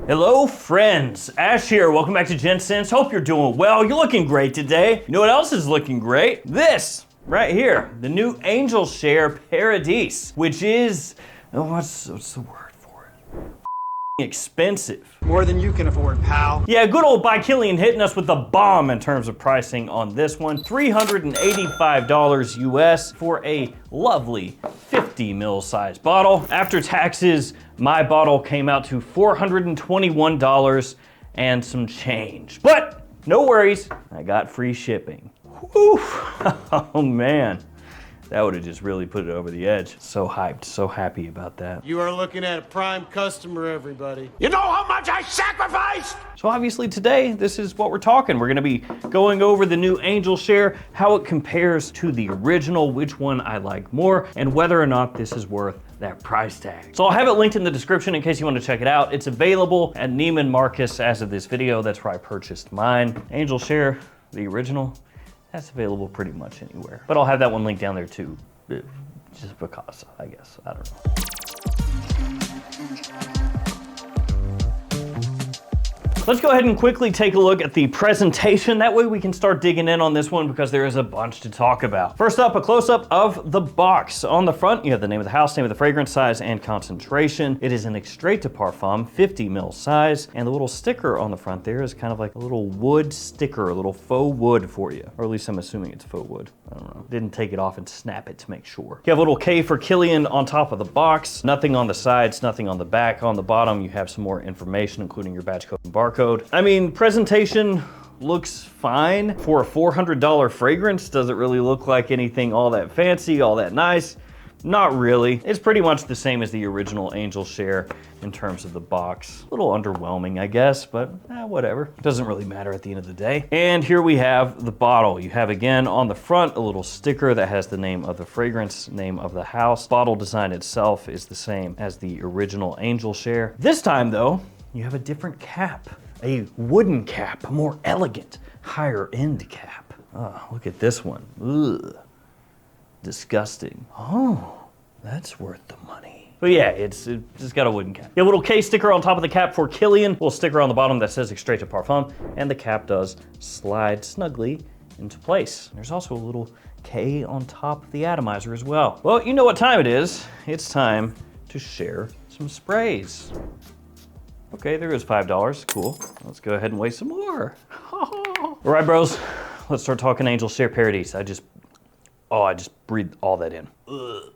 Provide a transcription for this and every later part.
Hello friends, Ash here, welcome back to Gents. Hope you're doing well, you're looking great today. You know what else is looking great? This, right here, the new Angel Share Paradis, which is, what's the word for it? Expensive. More than you can afford, pal. Yeah, good old by Kilian hitting us with the bomb in terms of pricing on this one. $385 US for a lovely 50 ml size bottle. After taxes, my bottle came out to $421 and some change. But no worries, I got free shipping. Whew. Oh man. That would have just really put it over the edge. So hyped, so happy about that. You are looking at a prime customer, everybody. You know how much I sacrificed? So obviously today, this is what we're talking. We're gonna be going over the new Angel Share, how it compares to the original, which one I like more, and whether or not this is worth that price tag. So I'll have it linked in the description in case you want to check it out. It's available at Neiman Marcus as of this video. That's where I purchased mine. Angel Share, the original, that's available pretty much anywhere. But I'll have that one linked down there too, just because, I guess, I don't know. Let's go ahead and quickly take a look at the presentation. That way we can start digging in on this one because there is a bunch to talk about. First up, a close-up of the box. On the front, you have the name of the house, name of the fragrance, size, and concentration. It is an extrait to parfum, 50 ml size, and the little sticker on the front there is kind of like a little wood sticker, a little faux wood for you. Or at least I'm assuming it's faux wood. I don't know. Didn't take it off and snap it to make sure. You have a little K for Kilian on top of the box. Nothing on the sides, nothing on the back. On the bottom, you have some more information, including your batch code and barcode. I mean, presentation looks fine. For a $400 fragrance, does it really look like anything all that fancy, all that nice? Not really. It's pretty much the same as the original Angel Share in terms of the box. A little underwhelming, I guess, but whatever. Doesn't really matter at the end of the day. And here we have the bottle. You have, again, on the front, a little sticker that has the name of the fragrance, name of the house. Bottle design itself is the same as the original Angel Share. This time, though, you have a different cap. A wooden cap, a more elegant, higher end cap. Oh, look at this one. Ugh. Disgusting. Oh, that's worth the money. But yeah, it's got a wooden cap. You have a little K sticker on top of the cap for Kilian, a little sticker on the bottom that says extrait to parfum, and the cap does slide snugly into place. There's also a little K on top of the atomizer as well. Well, you know what time it is. It's time to share some sprays. Okay, there is $5, cool. Let's go ahead and waste some more. All right, bros, let's start talking Angel Share Paradis. I just breathed all that in. Ugh.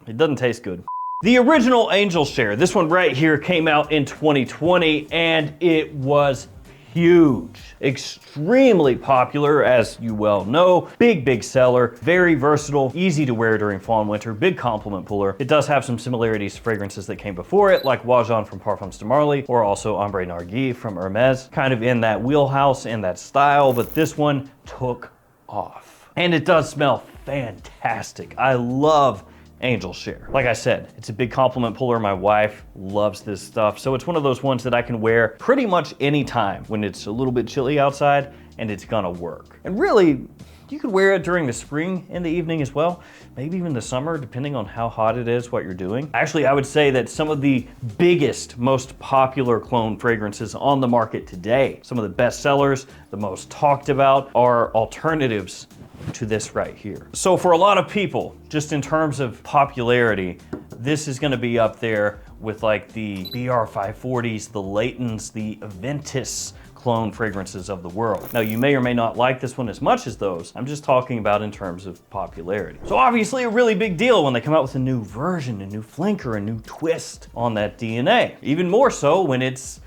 It doesn't taste good. The original Angel Share, this one right here, came out in 2020 and it was huge. Extremely popular, as you well know. Big seller, very versatile, easy to wear during fall and winter, big compliment puller. It does have some similarities to fragrances that came before it, like Wajan from Parfums de Marly, or also Ombre Narguilé from Hermes, kind of in that wheelhouse, in that style, but this one took off. And it does smell fantastic. I love Angel Share. Like I said, it's a big compliment puller. My wife loves this stuff. So it's one of those ones that I can wear pretty much any time when it's a little bit chilly outside and it's gonna work. And really, you could wear it during the spring in the evening as well, maybe even the summer, depending on how hot it is, what you're doing. Actually, I would say that some of the biggest, most popular cologne fragrances on the market today, some of the best sellers, the most talked about, are alternatives to this right here. So for a lot of people, just in terms of popularity, this is gonna be up there with like the BR540s, the Laytons, the Aventus cologne fragrances of the world. Now, you may or may not like this one as much as those. I'm just talking about in terms of popularity. So obviously a really big deal when they come out with a new version, a new flanker, a new twist on that DNA. Even more so when it's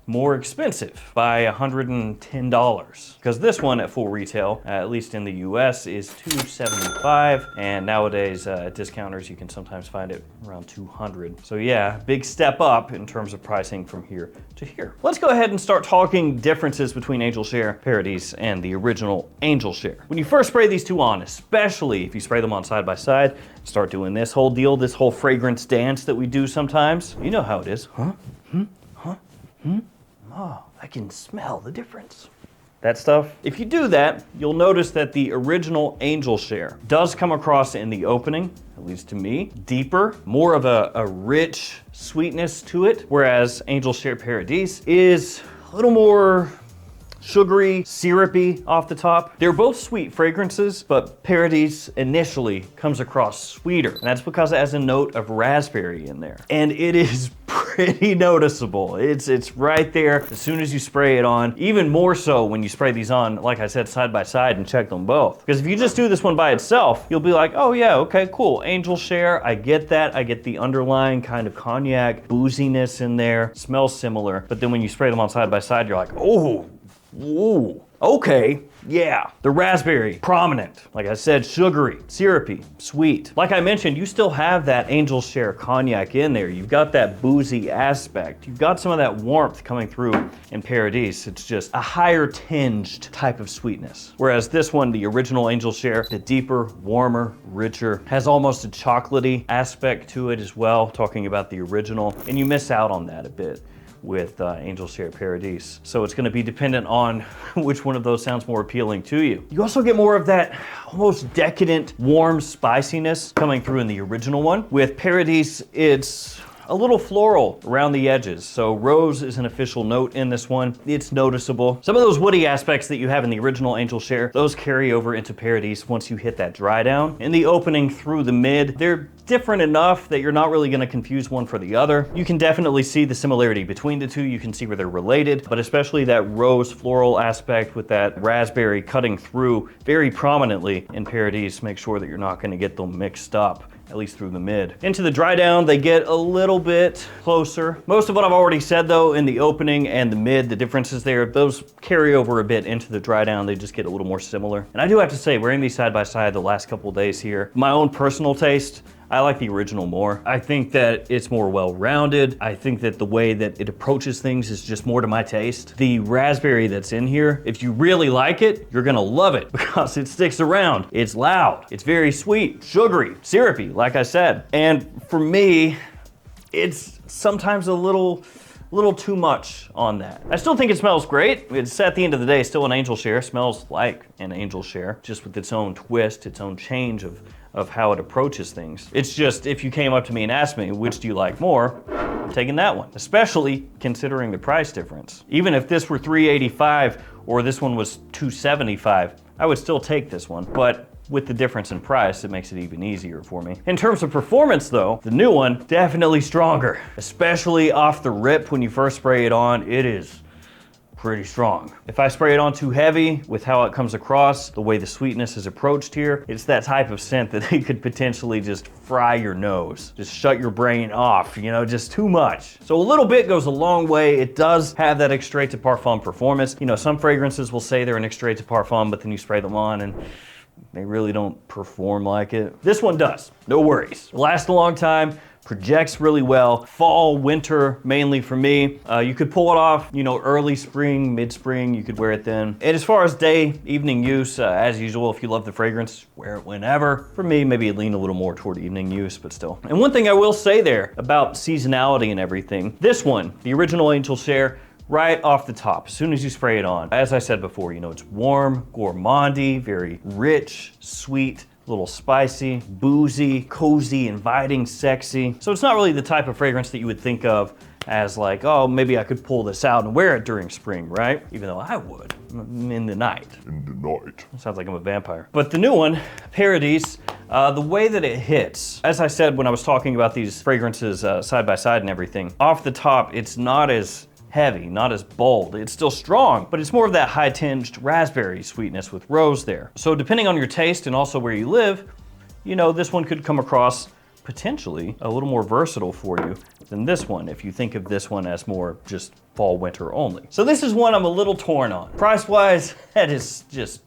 more expensive by $110, because this one at full retail, at least in the US, is $275, and nowadays at discounters you can sometimes find it around $200. So yeah, big step up in terms of pricing from here to here. Let's go ahead and start talking differences between Angel Share Paradis and the original Angel Share. When you first spray these two on, especially if you spray them on side by side, start doing this whole deal, this whole fragrance dance that we do sometimes. You know how it is. Huh? Oh, I can smell the difference. that stuff. If you do that, you'll notice that the original Angel Share does come across in the opening, at least to me, deeper, more of a rich sweetness to it, whereas Angel Share Paradis is a little more sugary, syrupy off the top. They're both sweet fragrances, but Paradis initially comes across sweeter. And that's because it has a note of raspberry in there. And it is pretty noticeable. It's right there as soon as you spray it on, even more so when you spray these on, like I said, side by side and check them both. Because if you just do this one by itself, you'll be like, oh yeah, okay, cool. Angel Share, I get that. I get the underlying kind of cognac booziness in there. Smells similar. But then when you spray them on side by side, you're like, oh, ooh, okay, yeah. The raspberry, prominent. Like I said, sugary, syrupy, sweet. Like I mentioned, you still have that Angel Share cognac in there. You've got that boozy aspect. You've got some of that warmth coming through in Paradis. It's just a higher tinged type of sweetness. Whereas this one, the original Angel Share, the deeper, warmer, richer, has almost a chocolatey aspect to it as well, talking about the original. And you miss out on that a bit with Angel Share Paradis. So it's gonna be dependent on which one of those sounds more appealing to you. You also get more of that almost decadent, warm spiciness coming through in the original one. With Paradis, it's a little floral around the edges. So rose is an official note in this one. It's noticeable. Some of those woody aspects that you have in the original Angel Share, those carry over into Paradis once you hit that dry down. In the opening through the mid, they're different enough that you're not really gonna confuse one for the other. You can definitely see the similarity between the two. You can see where they're related, but especially that rose floral aspect with that raspberry cutting through very prominently in Paradis. Make sure that you're not gonna get them mixed up, at least through the mid. Into the dry down, they get a little bit closer. Most of what I've already said though, in the opening and the mid, the differences there, those carry over a bit into the dry down. They just get a little more similar. And I do have to say, wearing these side by side the last couple of days here, my own personal taste, I like the original more. I think that it's more well-rounded. I think that the way that it approaches things is just more to my taste. The raspberry that's in here, if you really like it, you're gonna love it because it sticks around. It's loud, it's very sweet, sugary, syrupy, like I said. And for me, it's sometimes a little too much on that. I still think it smells great. It's at the end of the day still an Angel Share. Smells like an Angel Share, just with its own twist, its own change of how it approaches things. It's just, if you came up to me and asked me, which do you like more? I'm taking that one, especially considering the price difference. Even if this were $385 or this one was $275, I would still take this one. But with the difference in price, it makes it even easier for me. In terms of performance though, the new one, definitely stronger, especially off the rip when you first spray it on. It is pretty strong. If I spray it on too heavy with how it comes across, the way the sweetness is approached here, it's that type of scent that it could potentially just fry your nose, just shut your brain off, you know, just too much. So a little bit goes a long way. It does have that extrait de parfum performance. You know, some fragrances will say they're an extrait de parfum, but then you spray them on and they really don't perform like it. This one does, no worries. Lasts a long time, projects really well. Fall, winter, mainly for me. You could pull it off, you know, early spring, mid-spring, you could wear it then. And as far as day, evening use, as usual, if you love the fragrance, wear it whenever. For me, maybe lean a little more toward evening use, but still. And one thing I will say there about seasonality and everything, this one, the original Angel Share, right off the top, as soon as you spray it on. As I said before, you know, it's warm, gourmandy, very rich, sweet, a little spicy, boozy, cozy, inviting, sexy. So it's not really the type of fragrance that you would think of as like, oh, maybe I could pull this out and wear it during spring, right? Even though I would, in the night. In the night. Sounds like I'm a vampire. But the new one, Paradis, the way that it hits, as I said when I was talking about these fragrances side by side and everything, off the top, it's not as heavy, not as bold. It's still strong, but it's more of that high-tinged raspberry sweetness with rose there. So depending on your taste and also where you live, you know, this one could come across potentially a little more versatile for you than this one, if you think of this one as more just fall, winter only. So this is one I'm a little torn on. Price-wise, that is just,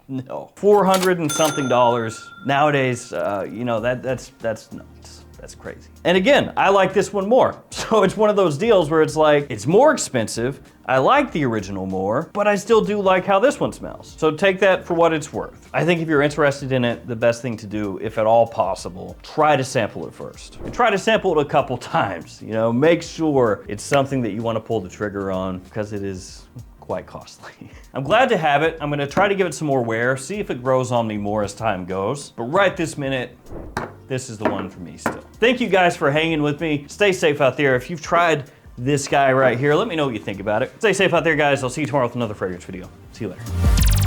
no. $400 and something nowadays, you know, that's nuts. That's crazy. And again, I like this one more. So it's one of those deals where it's like, it's more expensive, I like the original more, but I still do like how this one smells. So take that for what it's worth. I think if you're interested in it, the best thing to do, if at all possible, try to sample it first. And try to sample it a couple times, you know, make sure it's something that you want to pull the trigger on because it is quite costly. I'm glad to have it. I'm gonna try to give it some more wear, see if it grows on me more as time goes. But right this minute, this is the one for me still. Thank you guys for hanging with me. Stay safe out there. If you've tried this guy right here, let me know what you think about it. Stay safe out there, guys. I'll see you tomorrow with another fragrance video. See you later.